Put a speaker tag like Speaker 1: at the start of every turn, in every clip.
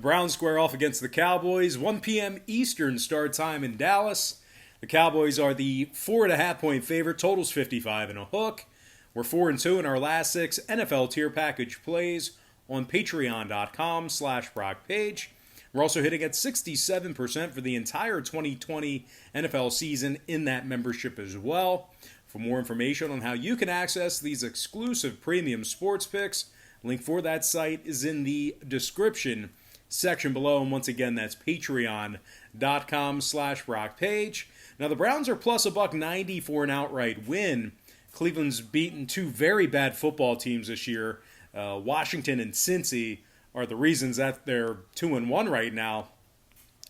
Speaker 1: Browns square off against the Cowboys, 1 p.m. Eastern start time in Dallas. The Cowboys are the 4.5-point favorite. Total's 55 and a hook. We're 4-2 in our last 6 NFL tier package plays on patreon.com/BrockPage. We're also hitting at 67% for the entire 2020 NFL season in that membership as well. For more information on how you can access these exclusive premium sports picks, link for that site is in the description section below. And once again, that's patreon.com/BrockPage. Now, the Browns are plus $1.90 for an outright win. Cleveland's beaten 2 very bad football teams this year. Washington and Cincy are the reasons that they're 2-1 right now.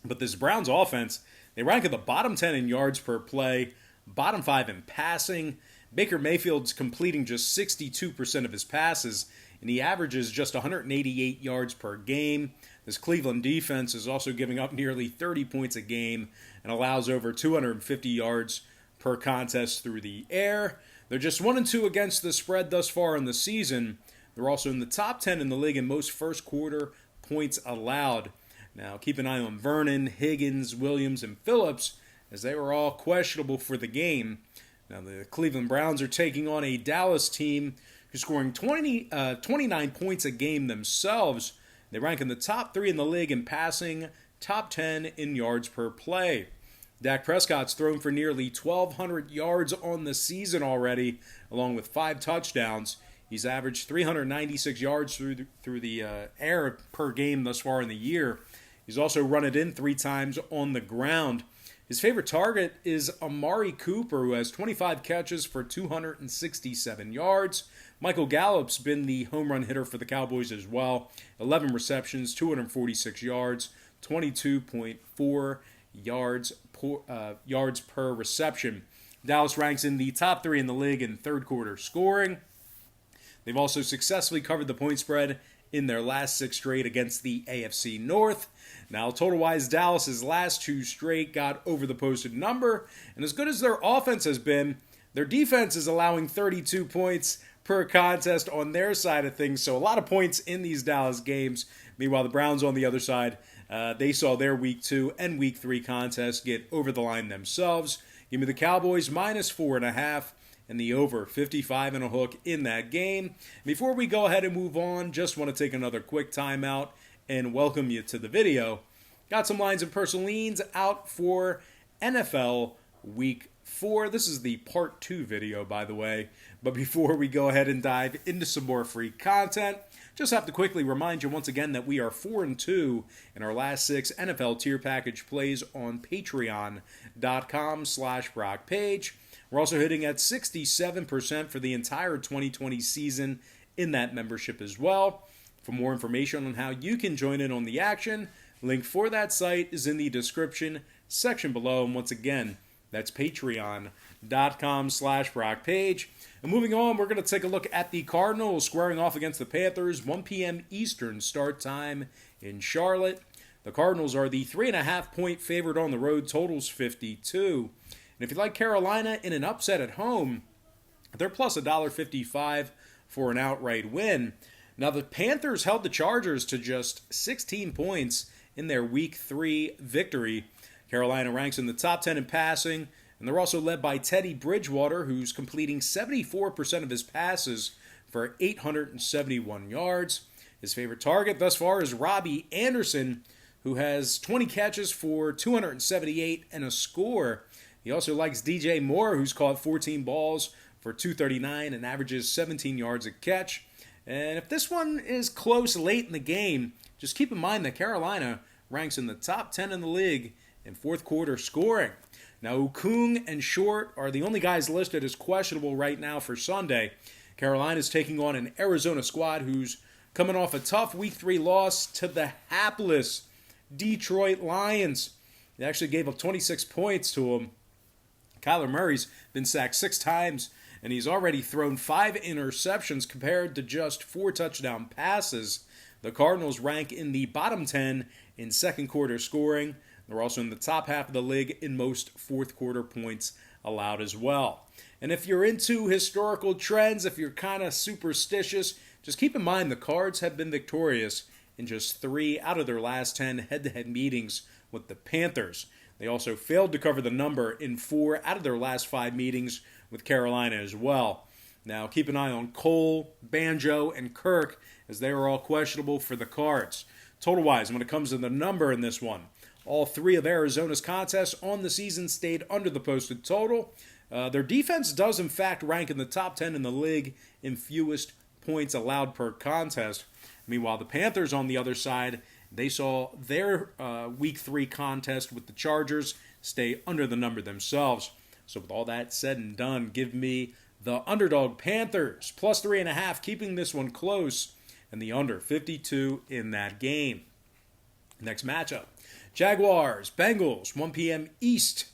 Speaker 1: But this Browns offense, they rank at the bottom 10 in yards per play, bottom 5 in passing. Baker Mayfield's completing just 62% of his passes, and he averages just 188 yards per game. This Cleveland defense is also giving up nearly 30 points a game and allows over 250 yards per contest through the air. They're just 1-2 against the spread thus far in the season. They're also in the top 10 in the league in most first quarter points allowed. Now, keep an eye on Vernon, Higgins, Williams, and Phillips, as they were all questionable for the game. Now, the Cleveland Browns are taking on a Dallas team who's scoring 29 points a game themselves. They rank in the top 3 in the league in passing, top 10 in yards per play. Dak Prescott's thrown for nearly 1,200 yards on the season already, along with 5 touchdowns. He's averaged 396 yards through the air per game thus far in the year. He's also run it in 3 times on the ground. His favorite target is Amari Cooper, who has 25 catches for 267 yards. Michael Gallup's been the home run hitter for the Cowboys as well. 11 receptions, 246 yards, 22.4 yards per reception. Dallas ranks in the top 3 in the league in third quarter scoring. They've also successfully covered the point spread in their last 6 straight against the AFC North. Now, total-wise, Dallas's last 2 straight got over the posted number. And as good as their offense has been, their defense is allowing 32 points per contest on their side of things. So a lot of points in these Dallas games. Meanwhile, the Browns on the other side, they saw their Week 2 and Week 3 contests get over the line themselves. Give me the Cowboys minus 4.5. And the over 55 and a hook in that game. Before we go ahead and move on, just want to take another quick timeout and welcome you to the video. Got some lines and personal leans out for NFL Week 4. This is the part 2 video, by the way. But before we go ahead and dive into some more free content, just have to quickly remind you once again that we are 4-2 in our last 6 NFL tier package plays on patreon.com/BrockPage. We're also hitting at 67% for the entire 2020 season in that membership as well. For more information on how you can join in on the action, link for that site is in the description section below. And once again, that's patreon.com/BrockPage. And moving on, we're going to take a look at the Cardinals squaring off against the Panthers, 1 p.m. Eastern start time in Charlotte. The Cardinals are the 3.5-point favorite on the road, totals 52. And if you like Carolina in an upset at home, they're plus $1.55 for an outright win. Now, the Panthers held the Chargers to just 16 points in their Week 3 victory. Carolina ranks in the top 10 in passing, and they're also led by Teddy Bridgewater, who's completing 74% of his passes for 871 yards. His favorite target thus far is Robbie Anderson, who has 20 catches for 278 and a score. He also likes DJ Moore, who's caught 14 balls for 239 and averages 17 yards a catch. And if this one is close late in the game, just keep in mind that Carolina ranks in the top 10 in the league in fourth quarter scoring. Now, Okung and Short are the only guys listed as questionable right now for Sunday. Carolina's taking on an Arizona squad who's coming off a tough Week 3 loss to the hapless Detroit Lions. They actually gave up 26 points to them. Kyler Murray's been sacked 6 times, and he's already thrown 5 interceptions compared to just 4 touchdown passes. The Cardinals rank in the bottom 10 in second quarter scoring. They're also in the top half of the league in most fourth quarter points allowed as well. And if you're into historical trends, if you're kind of superstitious, just keep in mind the Cards have been victorious in just 3 out of their last 10 head-to-head meetings with the Panthers. They also failed to cover the number in 4 out of their last 5 meetings with Carolina as well. Now, keep an eye on Cole, Banjo, and Kirk, as they are all questionable for the Cards. Total-wise, when it comes to the number in this one, all 3 of Arizona's contests on the season stayed under the posted total. Their defense does, in fact, rank in the top 10 in the league in fewest points allowed per contest. Meanwhile, the Panthers, on the other side, they saw their Week 3 contest with the Chargers stay under the number themselves. So with all that said and done, give me the underdog Panthers, plus 3.5, keeping this one close, and the under 52 in that game. Next matchup, Jaguars, Bengals, 1 p.m. East.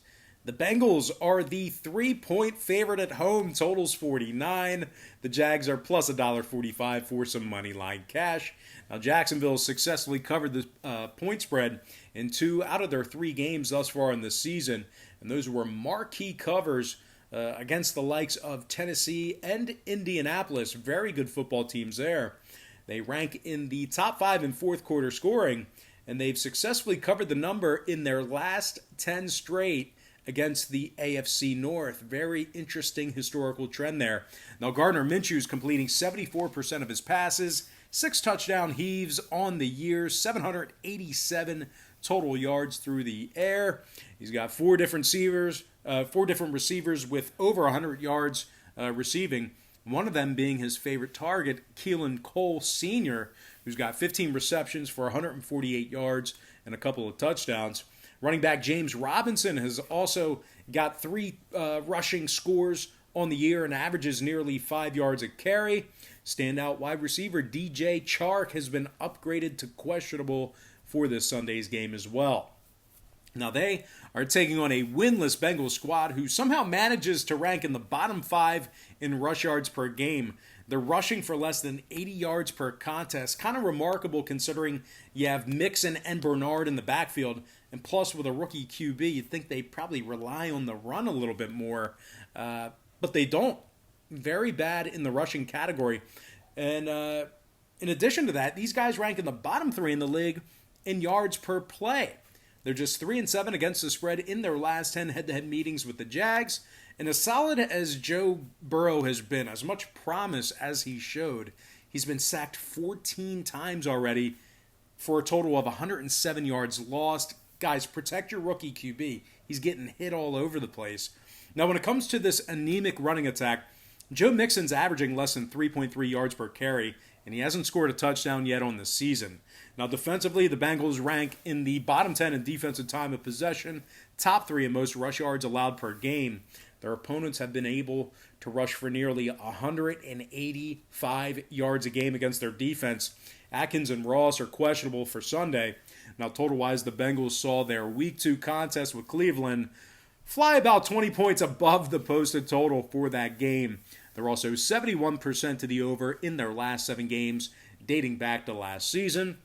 Speaker 1: The Bengals are the 3-point favorite at home, totals 49. The Jags are plus $1.45 for some money line cash. Now, Jacksonville successfully covered the point spread in 2 out of their 3 games thus far in the season, and those were marquee covers against the likes of Tennessee and Indianapolis. Very good football teams there. They rank in the top 5 in fourth quarter scoring, and they've successfully covered the number in their last 10 straight against the AFC North. Very interesting historical trend there. Now, Gardner Minshew is completing 74% of his passes, 6 touchdown heaves on the year, 787 total yards through the air. He's got 4 different receivers with over 100 yards receiving. One of them being his favorite target, Keelan Cole Sr., who's got 15 receptions for 148 yards and a couple of touchdowns. Running back James Robinson has also got 3 rushing scores on the year and averages nearly 5 yards a carry. Standout wide receiver DJ Chark has been upgraded to questionable for this Sunday's game as well. Now, they are taking on a winless Bengals squad who somehow manages to rank in the bottom 5 in rush yards per game. They're rushing for less than 80 yards per contest. Kind of remarkable considering you have Mixon and Bernard in the backfield. And plus, with a rookie QB, you'd think they probably rely on the run a little bit more. But they don't. Very bad in the rushing category. And in addition to that, these guys rank in the bottom 3 in the league in yards per play. They're just 3-7 against the spread in their last 10 head-to-head meetings with the Jags. And as solid as Joe Burrow has been, as much promise as he showed, he's been sacked 14 times already for a total of 107 yards lost. Guys, protect your rookie QB. He's getting hit all over the place. Now, when it comes to this anemic running attack, Joe Mixon's averaging less than 3.3 yards per carry, and he hasn't scored a touchdown yet on the season. Now, defensively, the Bengals rank in the bottom 10 in defensive time of possession, top 3 in most rush yards allowed per game. Their opponents have been able to rush for nearly 185 yards a game against their defense. Atkins and Ross are questionable for Sunday. Now, total-wise, the Bengals saw their Week 2 contest with Cleveland fly about 20 points above the posted total for that game. They're also 71% to the over in their last 7 games, dating back to last season.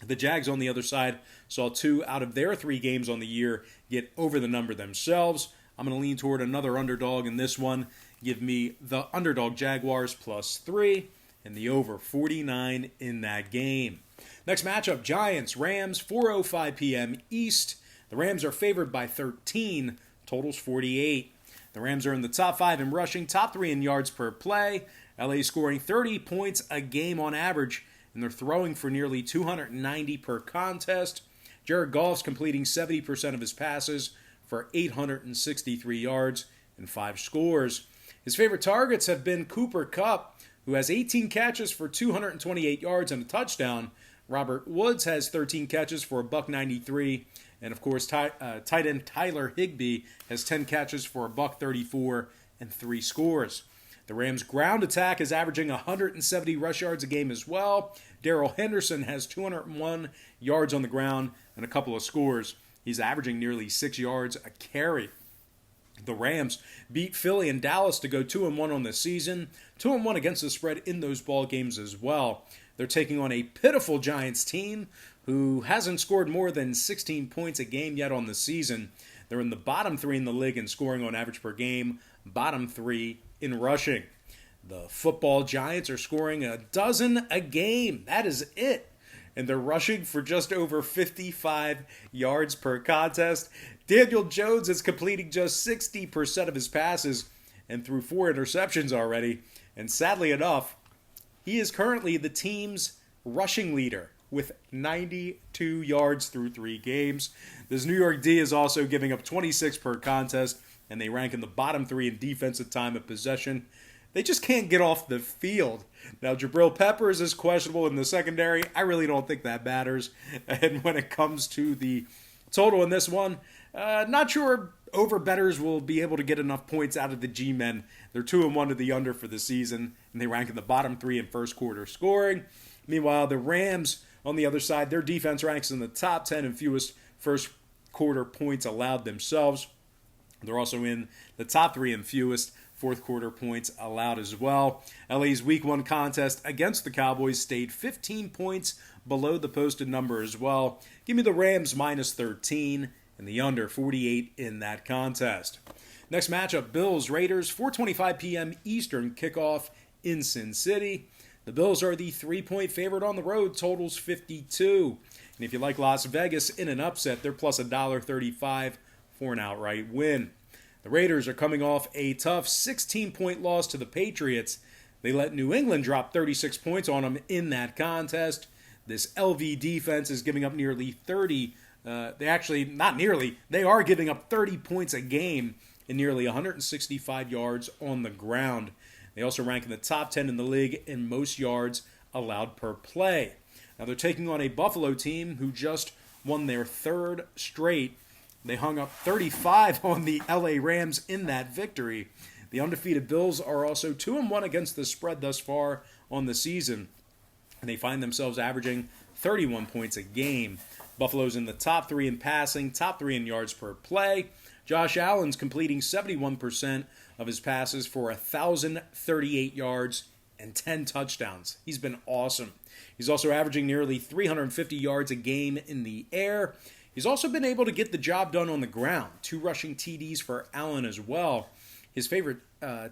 Speaker 1: The Jags, on the other side, saw 2 out of their 3 games on the year get over the number themselves. I'm going to lean toward another underdog in this one. Give me the underdog Jaguars plus 3 and the over 49 in that game. Next matchup, Giants, Rams, 4:05 p.m. East. The Rams are favored by 13, totals 48. The Rams are in the top 5 in rushing, top 3 in yards per play. LA scoring 30 points a game on average, and they're throwing for nearly 290 per contest. Jared Goff's completing 70% of his passes for 863 yards and 5 scores. His favorite targets have been Cooper Kupp, who has 18 catches for 228 yards and a touchdown. Robert Woods has 13 catches for $193. And, of course, tight end Tyler Higbee has 10 catches for $134 and 3 scores. The Rams' ground attack is averaging 170 rush yards a game as well. Darrell Henderson has 201 yards on the ground and a couple of scores. He's averaging nearly 6 yards a carry. The Rams beat Philly and Dallas to go 2-1 on the season, 2-1 against the spread in those ball games as well. They're taking on a pitiful Giants team who hasn't scored more than 16 points a game yet on the season. They're in the bottom 3 in the league in scoring on average per game, bottom 3 in rushing. The football Giants are scoring a dozen a game. That is it. and they're rushing for just over 55 yards per contest. Daniel Jones is completing just 60% of his passes and threw 4 interceptions already. And sadly enough, he is currently the team's rushing leader with 92 yards through 3 games. This New York D is also giving up 26 per contest, and they rank in the bottom 3 in defensive time of possession. They just can't get off the field. Now, Jabril Peppers is questionable in the secondary. I really don't think that matters. And when it comes to the total in this one, not sure over-bettors will be able to get enough points out of the G-men. They're 2-1 to the under for the season, and they rank in the bottom 3 in first quarter scoring. Meanwhile, the Rams, on the other side, their defense ranks in the top 10 in fewest first quarter points allowed themselves. They're also in the top 3 in fewest fourth quarter points allowed as well. LA's week 1 contest against the Cowboys stayed 15 points below the posted number as well. Give me the Rams minus 13 and the under 48 in that contest. Next matchup, Bills-Raiders, 4:25 p.m. Eastern kickoff in Sin City. The Bills are the 3-point favorite on the road, totals 52. And if you like Las Vegas in an upset, they're plus $1.35 for an outright win. The Raiders are coming off a tough 16-point loss to the Patriots. They let New England drop 36 points on them in that contest. This LV defense is giving up nearly 30. They are giving up 30 points a game and nearly 165 yards on the ground. They also rank in the top 10 in the league in most yards allowed per play. Now they're taking on a Buffalo team who just won their 3rd straight. They hung up 35 on the LA Rams in that victory. The undefeated Bills are also 2-1 against the spread thus far on the season, and they find themselves averaging 31 points a game. Buffalo's in the top 3 in passing, top 3 in yards per play. Josh Allen's completing 71% of his passes for 1,038 yards and 10 touchdowns. He's been awesome. He's also averaging nearly 350 yards a game in the air. He's also been able to get the job done on the ground. 2 rushing TDs for Allen as well. His favorite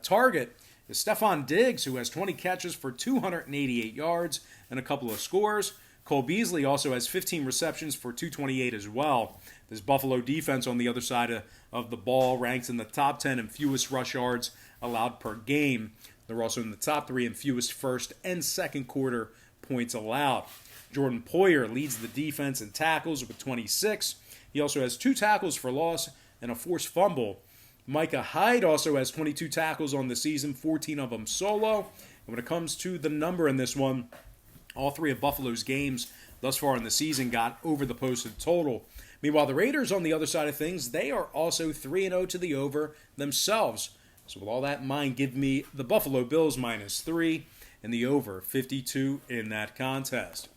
Speaker 1: target is Stephon Diggs, who has 20 catches for 288 yards and a couple of scores. Cole Beasley also has 15 receptions for 228 as well. This Buffalo defense on the other side of the ball ranks in the top 10 in fewest rush yards allowed per game. They're also in the top 3 in fewest first and second quarter points allowed. Jordan Poyer leads the defense in tackles with 26. He also has 2 tackles for loss and a forced fumble. Micah Hyde also has 22 tackles on the season, 14 of them solo. And when it comes to the number in this one, all 3 of Buffalo's games thus far in the season got over the posted total. Meanwhile, the Raiders, on the other side of things, they are also 3-0 to the over themselves. So with all that in mind, give me the Buffalo Bills minus 3 and the over 52 in that contest.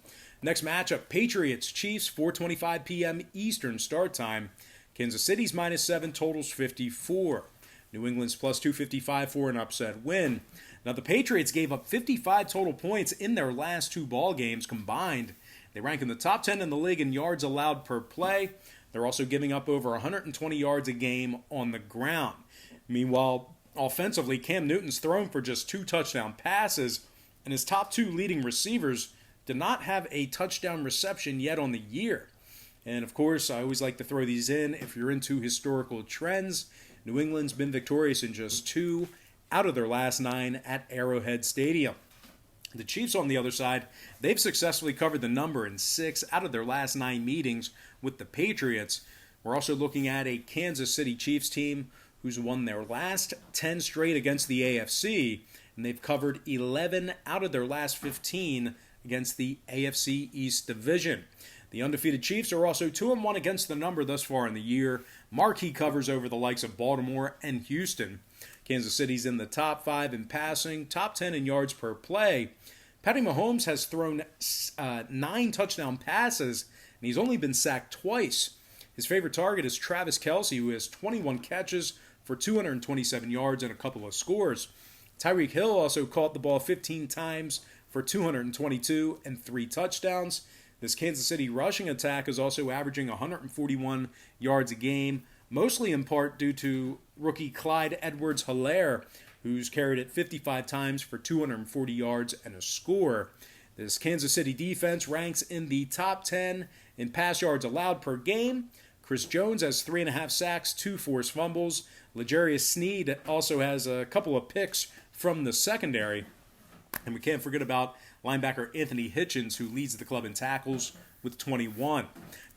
Speaker 1: Next matchup, Patriots-Chiefs, 4:25 p.m. Eastern start time. Kansas City's minus 7, totals 54. New England's plus 255 for an upset win. Now, the Patriots gave up 55 total points in their last 2 ball games combined. They rank in the top 10 in the league in yards allowed per play. They're also giving up over 120 yards a game on the ground. Meanwhile, offensively, Cam Newton's thrown for just 2 touchdown passes, and his top 2 leading receivers did not have a touchdown reception yet on the year. And of course, I always like to throw these in if you're into historical trends. New England's been victorious in just 2 out of their last 9 at Arrowhead Stadium. The Chiefs, on the other side, they've successfully covered the number in 6 out of their last 9 meetings with the Patriots. We're also looking at a Kansas City Chiefs team who's won their last 10 straight against the AFC, and they've covered 11 out of their last 15 against the AFC East Division. The undefeated Chiefs are also 2-1 against the number thus far in the year. Marquee covers over the likes of Baltimore and Houston. Kansas City's in the top 5 in passing, top 10 in yards per play. Patty Mahomes has thrown 9 touchdown passes, and he's only been sacked twice. His favorite target is Travis Kelce, who has 21 catches for 227 yards and a couple of scores. Tyreek Hill also caught the ball 15 times for 222 and 3 touchdowns. This Kansas City rushing attack is also averaging 141 yards a game, mostly in part due to rookie Clyde Edwards-Helaire, who's carried it 55 times for 240 yards and a score. This Kansas City defense ranks in the top 10 in pass yards allowed per game. Chris Jones has 3.5 sacks, 2 forced fumbles. L'Jarius Sneed also has a couple of picks from the secondary. And we can't forget about linebacker Anthony Hitchens, who leads the club in tackles with 21.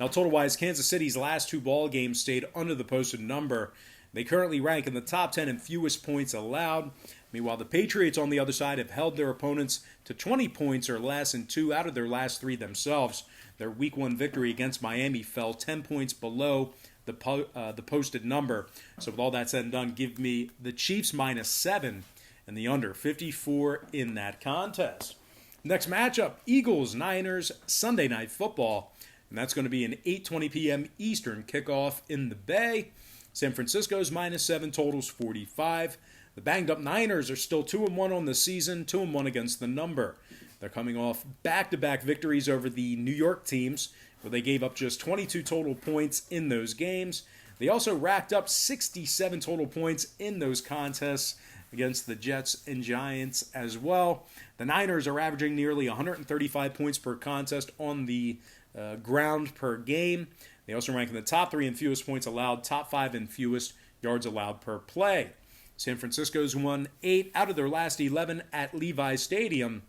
Speaker 1: Now, total-wise, Kansas City's last 2 ball games stayed under the posted number. They currently rank in the top 10 in fewest points allowed. Meanwhile, the Patriots on the other side have held their opponents to 20 points or less in 2 out of their last 3 themselves. Their Week 1 victory against Miami fell 10 points below the posted number. So with all that said and done, give me the Chiefs -7 and the under 54 in that contest. Next matchup, Eagles-Niners, Sunday Night Football. And that's going to be an 8:20 p.m. Eastern kickoff in the Bay. San Francisco's -7, totals 45. The banged-up Niners are still 2-1 on the season, 2-1 against the number. They're coming off back-to-back victories over the New York teams, where they gave up just 22 total points in those games. They also racked up 67 total points in those contests against the Jets and Giants as well. The Niners are averaging nearly 135 points per contest on the ground per game. They also rank in the top 3 in fewest points allowed, top 5 in fewest yards allowed per play. San Francisco's won 8 out of their last 11 at Levi's Stadium.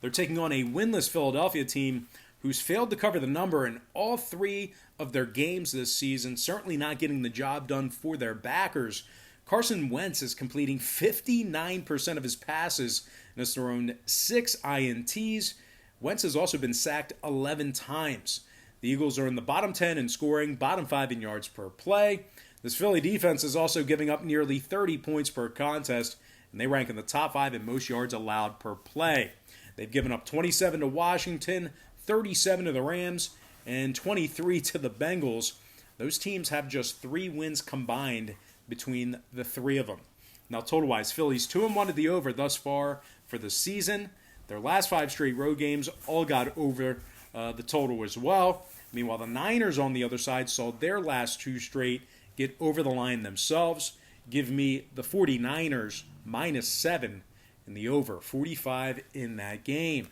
Speaker 1: They're taking on a winless Philadelphia team who's failed to cover the number in all 3 of their games this season, certainly not getting the job done for their backers. Carson Wentz is completing 59% of his passes and has thrown 6 INTs. Wentz has also been sacked 11 times. The Eagles are in the bottom 10 in scoring, bottom 5 in yards per play. This Philly defense is also giving up nearly 30 points per contest, and they rank in the top 5 in most yards allowed per play. They've given up 27 to Washington, 37 to the Rams, and 23 to the Bengals. Those teams have just 3 wins combined between the 3 of them. Now, total-wise, Philly's 2-1 at the over thus far for the season. Their last 5 straight road games all got over the total as well. Meanwhile, the Niners on the other side saw their last 2 straight get over the line themselves. Give me the 49ers -7 and the over 45 in that game.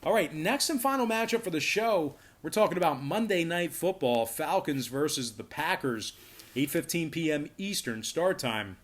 Speaker 1: All right, next and final matchup for the show, we're talking about Monday Night Football, Falcons versus the Packers, 8:15 p.m. Eastern start time.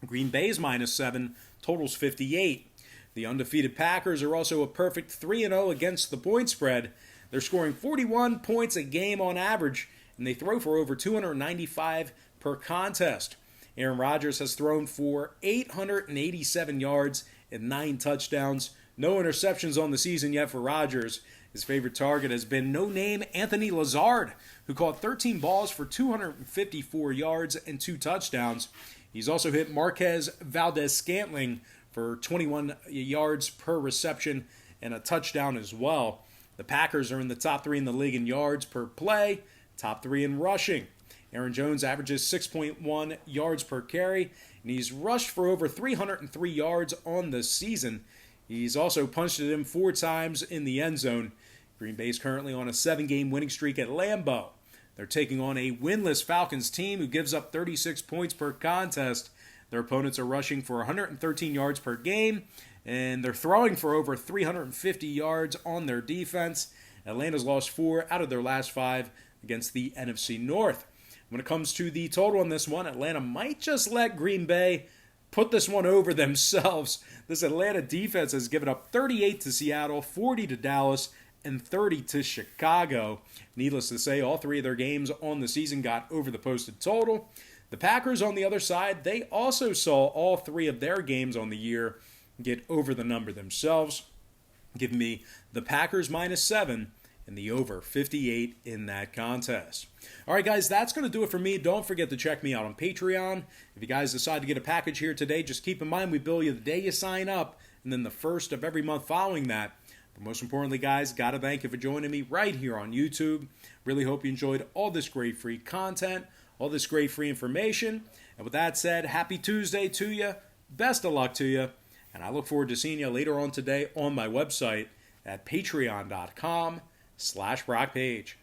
Speaker 1: Green Bay's -7, totals 58. The undefeated Packers are also a perfect 3-0 against the point spread. They're scoring 41 points a game on average, and they throw for over 295 per contest. Aaron Rodgers has thrown for 887 yards and 9 touchdowns. No interceptions on the season yet for Rodgers. His favorite target has been no-name Anthony Lazard, who caught 13 balls for 254 yards and 2 touchdowns. He's also hit Marquez Valdez-Scantling for 21 yards per reception and a touchdown as well. The Packers are in the top 3 in the league in yards per play, top 3 in rushing. Aaron Jones averages 6.1 yards per carry, and he's rushed for over 303 yards on the season. He's also punched it in 4 times in the end zone. Green Bay is currently on a 7-game winning streak at Lambeau. They're taking on a winless Falcons team who gives up 36 points per contest. Their opponents are rushing for 113 yards per game, and they're throwing for over 350 yards on their defense. Atlanta's lost 4 out of their last 5 against the NFC North. When it comes to the total on this one, Atlanta might just let Green Bay put this one over themselves. This Atlanta defense has given up 38 to Seattle, 40 to Dallas, and 30 to Chicago. Needless to say, all 3 of their games on the season got over the posted total. The Packers, on the other side, they also saw all 3 of their games on the year get over the number themselves. Give me the Packers -7 and the over 58 in that contest. All right, guys, that's going to do it for me. Don't forget to check me out on Patreon. If you guys decide to get a package here today, just keep in mind we bill you the day you sign up and then the first of every month following that. But most importantly, guys, got to thank you for joining me right here on YouTube. Really hope you enjoyed all this great free content, all this great free information. And with that said, happy Tuesday to you. Best of luck to you. And I look forward to seeing you later on today on my website at patreon.com/BrockPage.